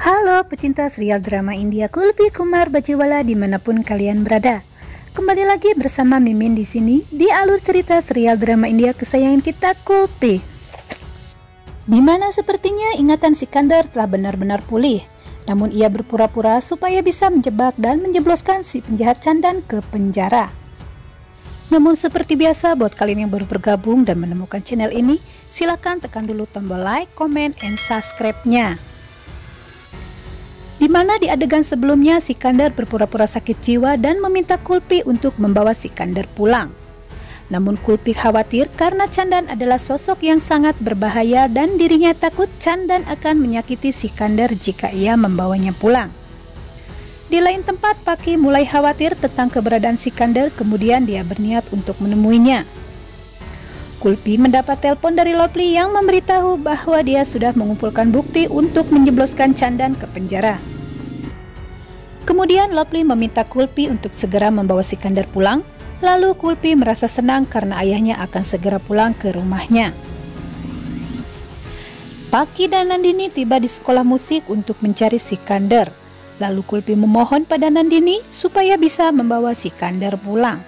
Halo pecinta serial drama India Kulpi Kumar Bajiwala dimanapun kalian berada. Kembali lagi bersama Mimin di sini di alur cerita serial drama India kesayangan kita Kulpi. Dimana sepertinya ingatan Sikandar telah benar-benar pulih. Namun ia berpura-pura supaya bisa menjebak dan menjebloskan si penjahat Chandan ke penjara. Namun seperti biasa buat kalian yang baru bergabung dan menemukan channel ini, silakan tekan dulu tombol like, comment, and subscribe-nya. Dimana di adegan sebelumnya Sikandar berpura-pura sakit jiwa dan meminta Kulpi untuk membawa Sikandar pulang. Namun Kulpi khawatir karena Chandan adalah sosok yang sangat berbahaya dan dirinya takut Chandan akan menyakiti Sikandar jika ia membawanya pulang. Di lain tempat, Paki mulai khawatir tentang keberadaan Sikandar, kemudian dia berniat untuk menemuinya. Kulpi mendapat telepon dari Lovely yang memberitahu bahwa dia sudah mengumpulkan bukti untuk menjebloskan Chandan ke penjara. Kemudian Lovely meminta Kulpi untuk segera membawa Sikandar pulang, lalu Kulpi merasa senang karena ayahnya akan segera pulang ke rumahnya. Paki dan Nandini tiba di sekolah musik untuk mencari Sikandar. Lalu Kulpi memohon pada Nandini supaya bisa membawa Sikandar pulang.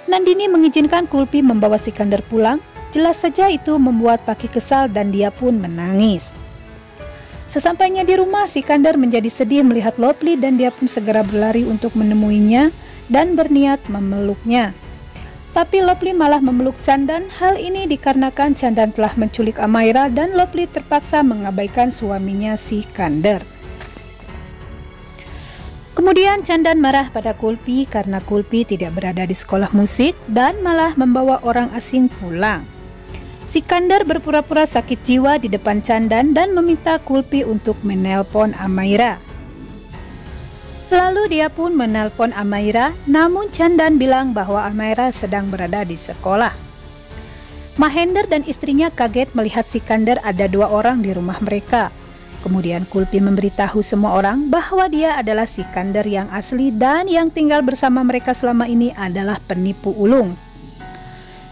Nandini mengizinkan Kulpi membawa Sikandar pulang. Jelas saja itu membuat Paki kesal dan dia pun menangis. Sesampainya di rumah, Sikandar menjadi sedih melihat Lovely dan dia pun segera berlari untuk menemuinya dan berniat memeluknya. Tapi Lovely malah memeluk Chandan. Hal ini dikarenakan Chandan telah menculik Amaira dan Lovely terpaksa mengabaikan suaminya Sikandar. Kemudian Chandan marah pada Kulpi karena Kulpi tidak berada di sekolah musik dan malah membawa orang asing pulang. Sikandar berpura-pura sakit jiwa di depan Chandan dan meminta Kulpi untuk menelpon Amaira. Lalu dia pun menelpon Amaira, namun Chandan bilang bahwa Amaira sedang berada di sekolah. Mahender dan istrinya kaget melihat Sikandar ada dua orang di rumah mereka. Kemudian Kulpi memberitahu semua orang bahwa dia adalah Sikandar yang asli dan yang tinggal bersama mereka selama ini adalah penipu ulung.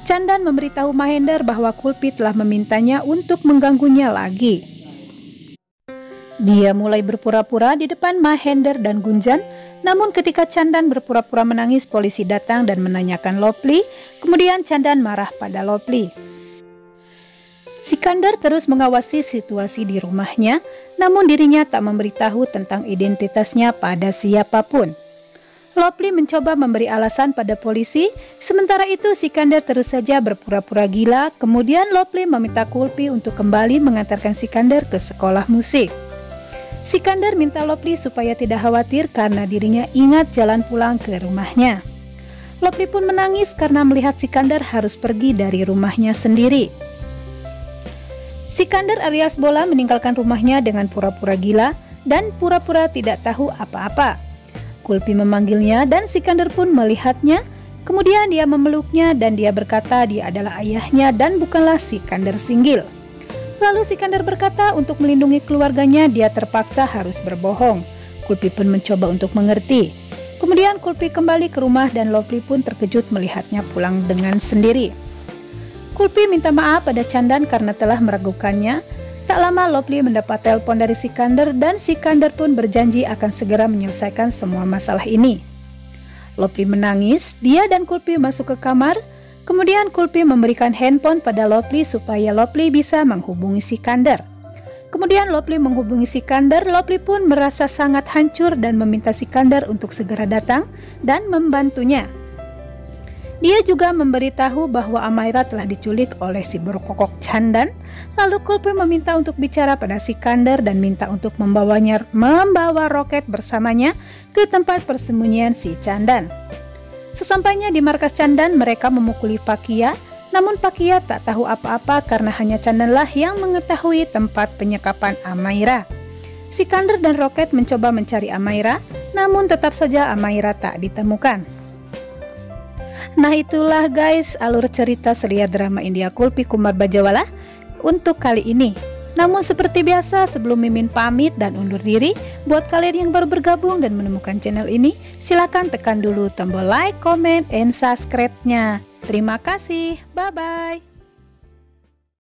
Chandan memberitahu Mahender bahwa Kulpi telah memintanya untuk mengganggunya lagi. Dia mulai berpura-pura di depan Mahender dan Gunjan, namun ketika Chandan berpura-pura menangis, polisi datang dan menanyakan Lovely. Kemudian Chandan marah pada Lovely. Sikandar terus mengawasi situasi di rumahnya, namun dirinya tak memberitahu tentang identitasnya pada siapapun. Lovely mencoba memberi alasan pada polisi, sementara itu Sikandar terus saja berpura-pura gila. Kemudian Lovely meminta Kulpi untuk kembali mengantarkan Sikandar ke sekolah musik. Sikandar minta Lovely supaya tidak khawatir karena dirinya ingat jalan pulang ke rumahnya. Lovely pun menangis karena melihat Sikandar harus pergi dari rumahnya sendiri. Sikandar alias Bola meninggalkan rumahnya dengan pura-pura gila dan pura-pura tidak tahu apa-apa. Kulpi memanggilnya dan Sikandar pun melihatnya. Kemudian dia memeluknya dan dia berkata dia adalah ayahnya dan bukanlah Sikandar Singgil. Lalu Sikandar berkata untuk melindungi keluarganya dia terpaksa harus berbohong. Kulpi pun mencoba untuk mengerti. Kemudian Kulpi kembali ke rumah dan Lovely pun terkejut melihatnya pulang dengan sendiri. Kulpi minta maaf pada Chandan karena telah meragukannya. Tak lama Lovely mendapat telepon dari Sikandar dan Sikandar pun berjanji akan segera menyelesaikan semua masalah ini. Lovely menangis, dia dan Kulpi masuk ke kamar. Kemudian Kulpi memberikan handphone pada Lovely supaya Lovely bisa menghubungi Sikandar. Kemudian Lovely menghubungi Sikandar, Lovely pun merasa sangat hancur dan meminta Sikandar untuk segera datang dan membantunya. Dia juga memberitahu bahwa Amaira telah diculik oleh si berkokok Chandan. Lalu Kulpi meminta untuk bicara pada Sikandar dan minta untuk membawa roket bersamanya ke tempat persembunyian si Chandan. Sesampainya di markas Chandan, mereka memukuli Pakia. Namun Pakia tak tahu apa-apa karena hanya Chandanlah yang mengetahui tempat penyekapan Amaira. Sikandar dan Roket mencoba mencari Amaira, namun tetap saja Amaira tak ditemukan. Nah itulah guys alur cerita serial drama India Kulpi Kumar Bajiwala untuk kali ini. Namun seperti biasa sebelum Mimin pamit dan undur diri, buat kalian yang baru bergabung dan menemukan channel ini, silakan tekan dulu tombol like, comment, and subscribe-nya. Terima kasih, bye-bye.